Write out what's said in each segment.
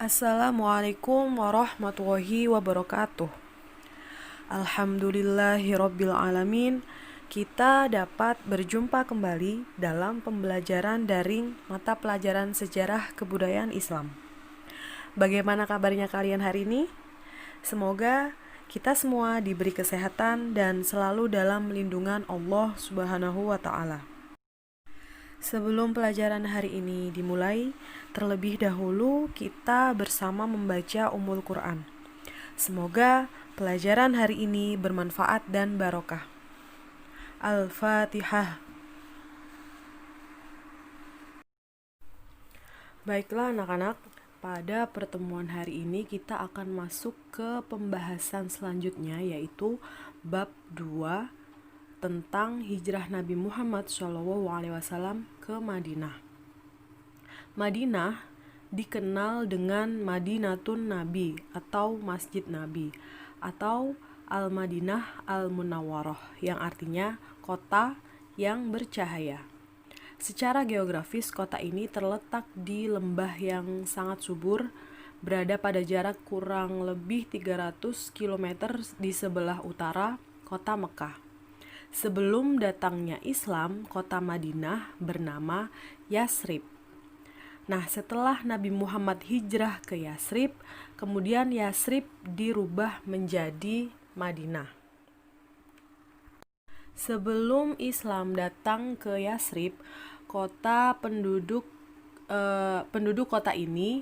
Assalamualaikum warahmatullahi wabarakatuh. Alhamdulillahirabbil alamin. Kita dapat berjumpa kembali dalam pembelajaran daring mata pelajaran sejarah kebudayaan Islam. Bagaimana kabarnya kalian hari ini? Semoga kita semua diberi kesehatan dan selalu dalam lindungan Allah Subhanahu wa taala. Sebelum pelajaran hari ini dimulai, terlebih dahulu kita bersama membaca Ummul Quran. Semoga pelajaran hari ini bermanfaat dan barokah. Al-Fatihah. Baiklah anak-anak, pada pertemuan hari ini kita akan masuk ke pembahasan selanjutnya, yaitu bab 2 tentang hijrah Nabi Muhammad SAW ke Madinah. Madinah dikenal dengan Madinatun Nabi atau Masjid Nabi atau Al-Madinah Al-Munawwarah yang artinya kota yang bercahaya. Secara geografis kota ini terletak di lembah yang sangat subur, berada pada jarak kurang lebih 300 km di sebelah utara kota Mekah. Sebelum datangnya Islam, kota Madinah bernama Yasrib. Nah, setelah Nabi Muhammad hijrah ke Yasrib, kemudian Yasrib dirubah menjadi Madinah. Sebelum Islam datang ke Yasrib, penduduk kota ini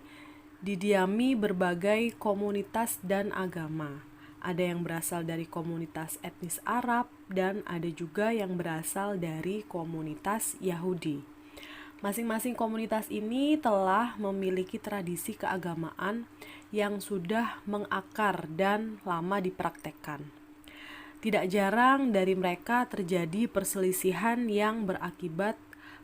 didiami berbagai komunitas dan agama. Ada yang berasal dari komunitas etnis Arab dan ada juga yang berasal dari komunitas Yahudi. Masing-masing komunitas ini telah memiliki tradisi keagamaan yang sudah mengakar dan lama dipraktekkan. Tidak jarang dari mereka terjadi perselisihan yang berakibat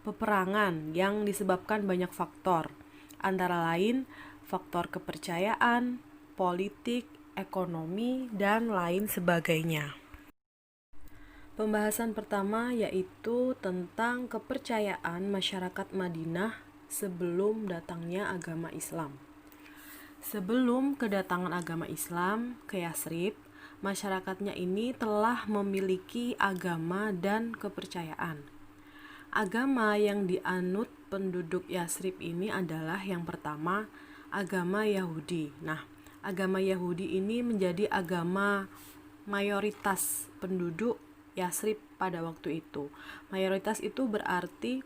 peperangan yang disebabkan banyak faktor, antara lain faktor kepercayaan, politik, ekonomi, dan lain sebagainya. Pembahasan pertama yaitu tentang kepercayaan masyarakat Madinah sebelum datangnya agama Islam. Sebelum kedatangan agama Islam ke Yasrib, masyarakatnya ini telah memiliki agama dan kepercayaan. Agama yang dianut penduduk Yasrib ini adalah yang pertama, agama Yahudi. Nah, agama Yahudi ini menjadi agama mayoritas penduduk Yasrib pada waktu itu. Mayoritas itu berarti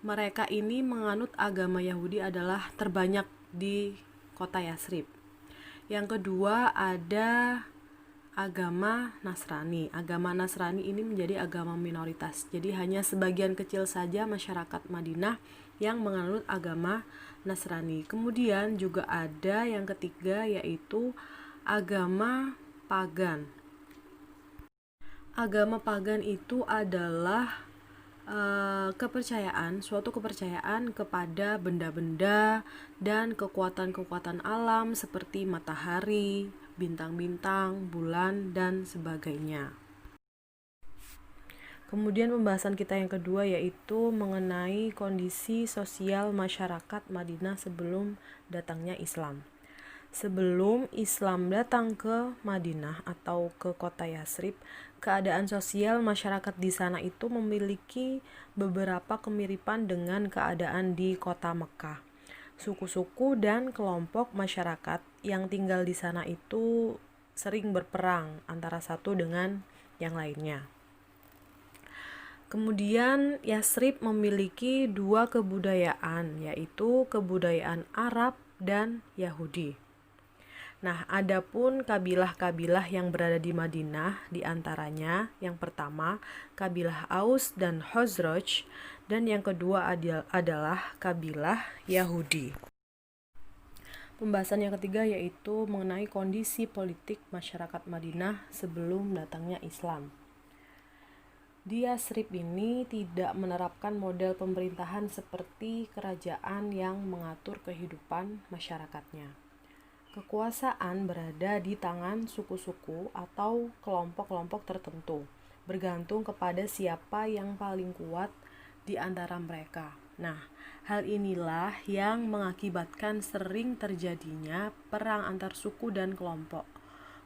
mereka ini menganut agama Yahudi adalah terbanyak di kota Yasrib. Yang kedua ada agama Nasrani. Agama Nasrani ini menjadi agama minoritas. Jadi hanya sebagian kecil saja masyarakat Madinah yang menganut agama Nasrani. Kemudian juga ada yang ketiga yaitu agama pagan. Agama pagan itu adalah suatu kepercayaan kepada benda-benda dan kekuatan-kekuatan alam seperti matahari, bintang-bintang, bulan, dan sebagainya. Kemudian pembahasan kita yang kedua yaitu mengenai kondisi sosial masyarakat Madinah sebelum datangnya Islam. Sebelum Islam datang ke Madinah atau ke kota Yasrib, keadaan sosial masyarakat di sana itu memiliki beberapa kemiripan dengan keadaan di kota Mekah. Suku-suku dan kelompok masyarakat yang tinggal di sana itu sering berperang antara satu dengan yang lainnya. Kemudian Yasrib memiliki dua kebudayaan, yaitu kebudayaan Arab dan Yahudi. Nah, adapun kabilah-kabilah yang berada di Madinah, di antaranya yang pertama kabilah Aus dan Khazraj, dan yang kedua adalah kabilah Yahudi. Pembahasan yang ketiga yaitu mengenai kondisi politik masyarakat Madinah sebelum datangnya Islam. Di Yasrib ini tidak menerapkan model pemerintahan seperti kerajaan yang mengatur kehidupan masyarakatnya. Kekuasaan berada di tangan suku-suku atau kelompok-kelompok tertentu, bergantung kepada siapa yang paling kuat di antara mereka. Nah, hal inilah yang mengakibatkan sering terjadinya perang antar suku dan kelompok.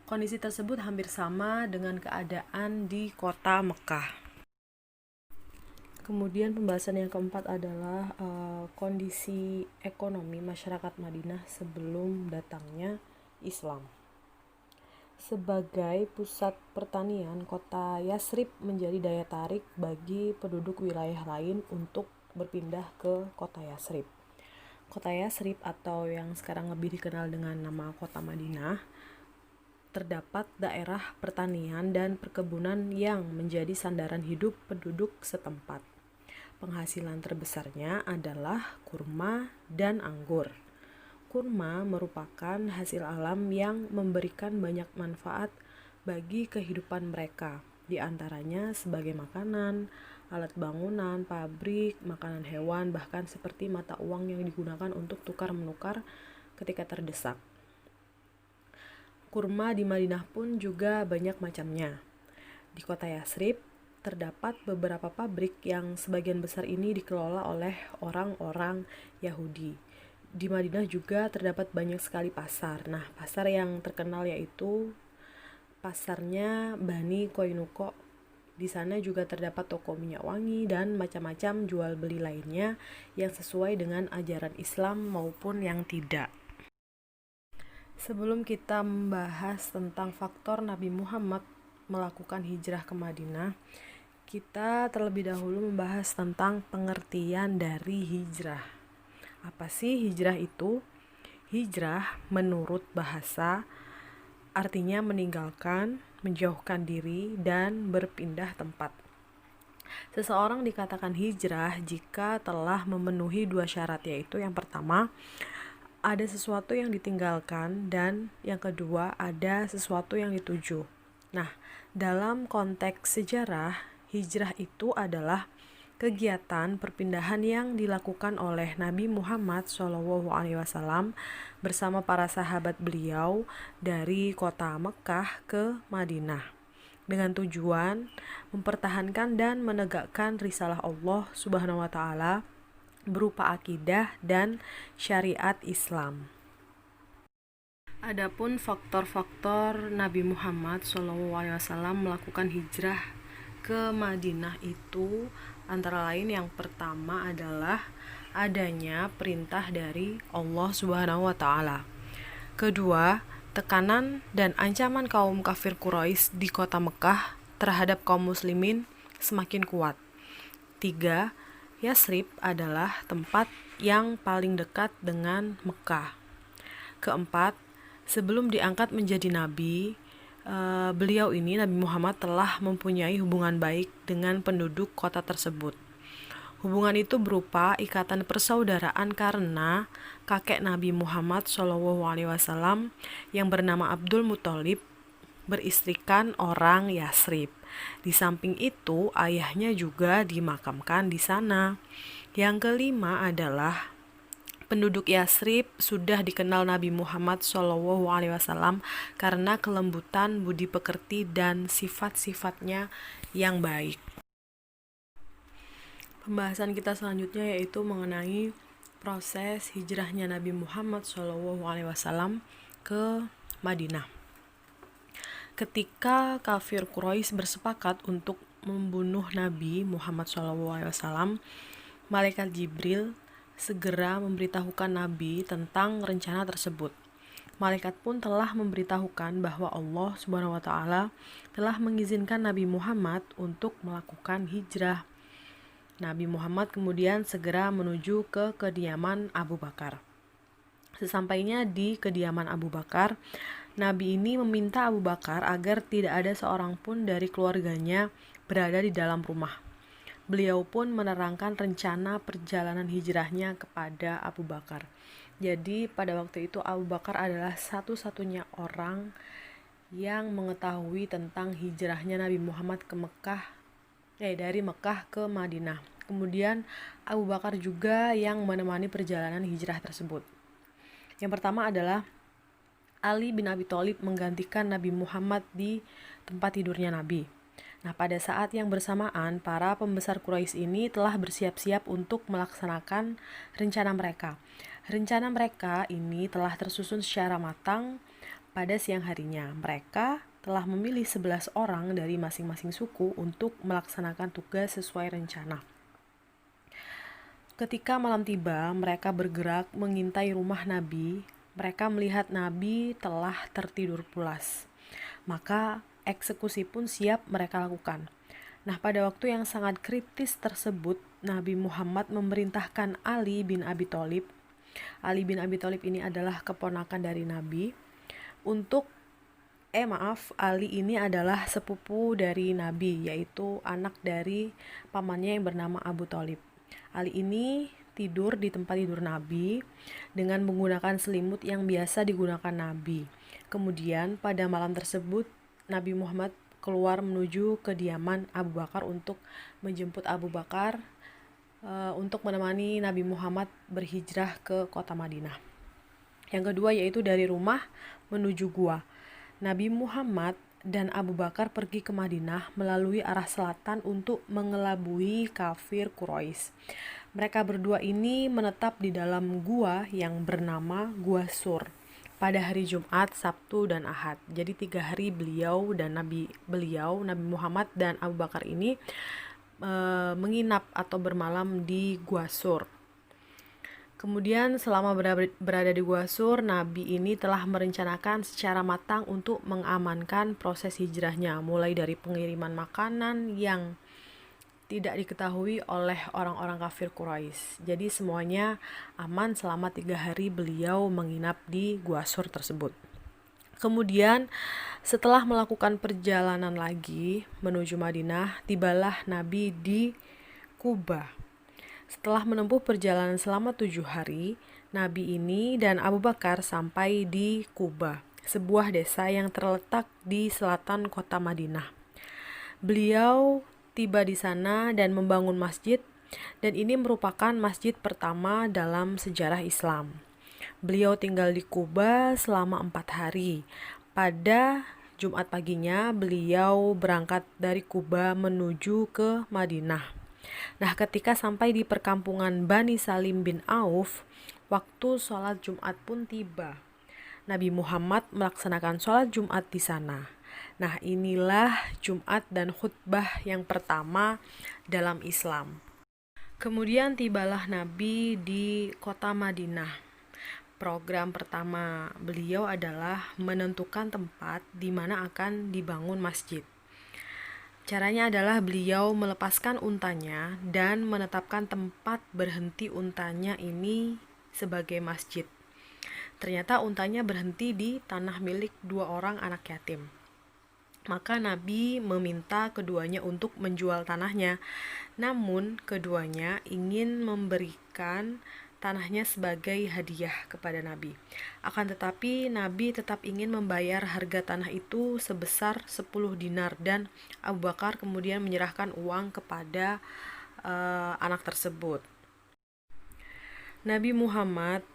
Kondisi tersebut hampir sama dengan keadaan di kota Mekah. Kemudian pembahasan yang keempat adalah kondisi ekonomi masyarakat Madinah sebelum datangnya Islam. Sebagai pusat pertanian, kota Yasrib menjadi daya tarik bagi penduduk wilayah lain untuk berpindah ke kota Yasrib. Kota Yasrib atau yang sekarang lebih dikenal dengan nama kota Madinah, terdapat daerah pertanian dan perkebunan yang menjadi sandaran hidup penduduk setempat. Penghasilan terbesarnya adalah kurma dan anggur. Kurma merupakan hasil alam yang memberikan banyak manfaat bagi kehidupan mereka, di antaranya sebagai makanan, alat bangunan, pabrik, makanan hewan, bahkan seperti mata uang yang digunakan untuk tukar-menukar ketika terdesak. Kurma di Madinah pun juga banyak macamnya. Di kota Yasrib, terdapat beberapa pabrik yang sebagian besar ini dikelola oleh orang-orang Yahudi. Di Madinah juga terdapat banyak sekali pasar. Nah, pasar yang terkenal yaitu pasarnya Bani Koinuko. Di sana juga terdapat toko minyak wangi dan macam-macam jual beli lainnya yang sesuai dengan ajaran Islam maupun yang tidak. Sebelum kita membahas tentang faktor Nabi Muhammad melakukan hijrah ke Madinah, kita terlebih dahulu membahas tentang pengertian dari hijrah. Apa sih hijrah itu? Hijrah menurut bahasa artinya meninggalkan, menjauhkan diri, dan berpindah tempat. Seseorang dikatakan hijrah jika telah memenuhi dua syarat, yaitu yang pertama, ada sesuatu yang ditinggalkan, dan yang kedua, ada sesuatu yang dituju. Nah, dalam konteks sejarah, hijrah itu adalah kegiatan perpindahan yang dilakukan oleh Nabi Muhammad SAW bersama para sahabat beliau dari kota Mekah ke Madinah dengan tujuan mempertahankan dan menegakkan risalah Allah Subhanahu wa taala berupa akidah dan syariat Islam. Adapun faktor-faktor Nabi Muhammad SAW melakukan hijrah ke Madinah itu antara lain yang pertama adalah adanya perintah dari Allah Subhanahu wa taala. Kedua, tekanan dan ancaman kaum kafir Quraisy di kota Mekah terhadap kaum muslimin semakin kuat. 3. Yasrib adalah tempat yang paling dekat dengan Mekah. Keempat, sebelum diangkat menjadi nabi, beliau ini, Nabi Muhammad, telah mempunyai hubungan baik dengan penduduk kota tersebut. Hubungan itu berupa ikatan persaudaraan karena kakek Nabi Muhammad SAW yang bernama Abdul Muthalib beristrikan orang Yasrib. Di samping itu, ayahnya juga dimakamkan di sana. Yang kelima adalah penduduk Yasrib sudah dikenal Nabi Muhammad SAW karena kelembutan, budi pekerti, dan sifat-sifatnya yang baik. Pembahasan kita selanjutnya yaitu mengenai proses hijrahnya Nabi Muhammad SAW ke Madinah. Ketika kafir Quraisy bersepakat untuk membunuh Nabi Muhammad SAW, malaikat Jibril segera memberitahukan Nabi tentang rencana tersebut. Malaikat pun telah memberitahukan bahwa Allah Subhanahu wa taala telah mengizinkan Nabi Muhammad untuk melakukan hijrah. Nabi Muhammad kemudian segera menuju ke kediaman Abu Bakar. Sesampainya di kediaman Abu Bakar, Nabi ini meminta Abu Bakar agar tidak ada seorang pun dari keluarganya berada di dalam rumah. Beliau pun menerangkan rencana perjalanan hijrahnya kepada Abu Bakar. Jadi pada waktu itu Abu Bakar adalah satu-satunya orang yang mengetahui tentang hijrahnya Nabi Muhammad ke Mekah, dari Mekah ke Madinah. Kemudian Abu Bakar juga yang menemani perjalanan hijrah tersebut. Yang pertama adalah Ali bin Abi Thalib menggantikan Nabi Muhammad di tempat tidurnya Nabi. Nah, pada saat yang bersamaan, para pembesar Quraisy ini telah bersiap-siap untuk melaksanakan rencana mereka. Rencana mereka ini telah tersusun secara matang pada siang harinya. Mereka telah memilih 11 orang dari masing-masing suku untuk melaksanakan tugas sesuai rencana. Ketika malam tiba, mereka bergerak mengintai rumah Nabi. Mereka melihat Nabi telah tertidur pulas. Maka eksekusi pun siap mereka lakukan. Nah, pada waktu yang sangat kritis tersebut, Nabi Muhammad memerintahkan Ali bin Abi Thalib. Ali bin Abi Thalib ini adalah keponakan dari Nabi. Ali ini adalah sepupu dari Nabi, yaitu anak dari pamannya yang bernama Abu Thalib. Ali ini tidur di tempat tidur Nabi dengan menggunakan selimut yang biasa digunakan Nabi. Kemudian pada malam tersebut Nabi Muhammad keluar menuju kediaman Abu Bakar untuk menjemput Abu Bakar untuk menemani Nabi Muhammad berhijrah ke kota Madinah. Yang kedua yaitu dari rumah menuju gua. Nabi Muhammad dan Abu Bakar pergi ke Madinah melalui arah selatan untuk mengelabui kafir Quraisy. Mereka berdua ini menetap di dalam gua yang bernama Gua Sur pada hari Jumat, Sabtu, dan Ahad. Jadi 3 hari Nabi Muhammad dan Abu Bakar ini menginap atau bermalam di Gua Sur. Kemudian selama berada di Gua Sur, Nabi ini telah merencanakan secara matang untuk mengamankan proses hijrahnya, mulai dari pengiriman makanan yang tidak diketahui oleh orang-orang kafir Quraisy. Jadi semuanya aman selama 3 hari beliau menginap di Gua Sur tersebut. Kemudian setelah melakukan perjalanan lagi menuju Madinah, tibalah Nabi di Quba. Setelah menempuh perjalanan selama 7 hari, Nabi ini dan Abu Bakar sampai di Quba, sebuah desa yang terletak di selatan kota Madinah. Beliau tiba di sana dan membangun masjid, dan ini merupakan masjid pertama dalam sejarah Islam. Beliau tinggal di Quba selama 4 hari. Pada Jumat paginya, beliau berangkat dari Quba menuju ke Madinah. Nah, ketika sampai di perkampungan Bani Salim bin Auf, waktu sholat Jumat pun tiba. Nabi Muhammad melaksanakan sholat Jumat di sana. Nah, inilah Jumat dan khutbah yang pertama dalam Islam. Kemudian tibalah Nabi di kota Madinah. Program pertama beliau adalah menentukan tempat di mana akan dibangun masjid. Caranya adalah beliau melepaskan untanya dan menetapkan tempat berhenti untanya ini sebagai masjid. Ternyata untanya berhenti di tanah milik 2 orang anak yatim. Maka Nabi meminta keduanya untuk menjual tanahnya. Namun keduanya ingin memberikan tanahnya sebagai hadiah kepada Nabi. Akan tetapi Nabi tetap ingin membayar harga tanah itu sebesar 10 dinar dan Abu Bakar kemudian menyerahkan uang kepada anak tersebut. Nabi Muhammad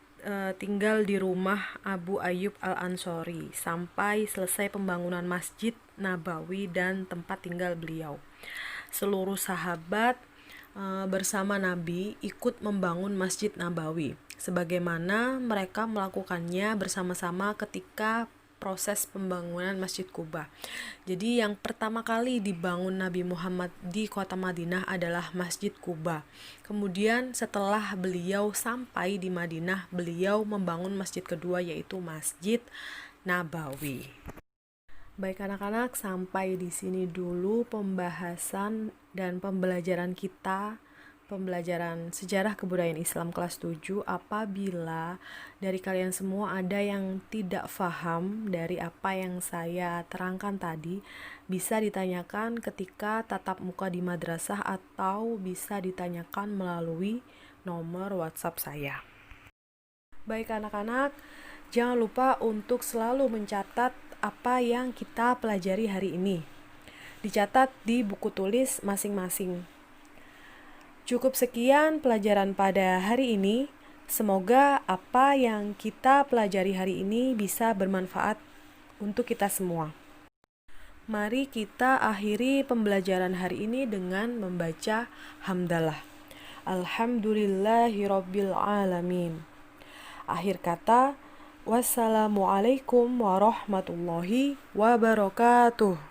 tinggal di rumah Abu Ayyub Al-Ansori sampai selesai pembangunan Masjid Nabawi dan tempat tinggal beliau. Seluruh sahabat bersama Nabi ikut membangun Masjid Nabawi sebagaimana mereka melakukannya bersama-sama ketika proses pembangunan Masjid Quba. Jadi yang pertama kali dibangun Nabi Muhammad di kota Madinah adalah Masjid Quba. Kemudian setelah beliau sampai di Madinah, beliau membangun masjid kedua yaitu Masjid Nabawi. Baik anak-anak, sampai di sini dulu pembahasan dan pembelajaran kita, pembelajaran sejarah kebudayaan Islam kelas 7. Apabila dari kalian semua ada yang tidak paham dari apa yang saya terangkan tadi, bisa ditanyakan ketika tatap muka di madrasah atau bisa ditanyakan melalui nomor WhatsApp saya. Baik anak-anak, jangan lupa untuk selalu mencatat apa yang kita pelajari hari ini. Dicatat di buku tulis masing-masing. Cukup sekian pelajaran pada hari ini. Semoga apa yang kita pelajari hari ini bisa bermanfaat untuk kita semua. Mari kita akhiri pembelajaran hari ini dengan membaca hamdalah. Alhamdulillahirabbil alamin. Akhir kata, wassalamualaikum warahmatullahi wabarakatuh.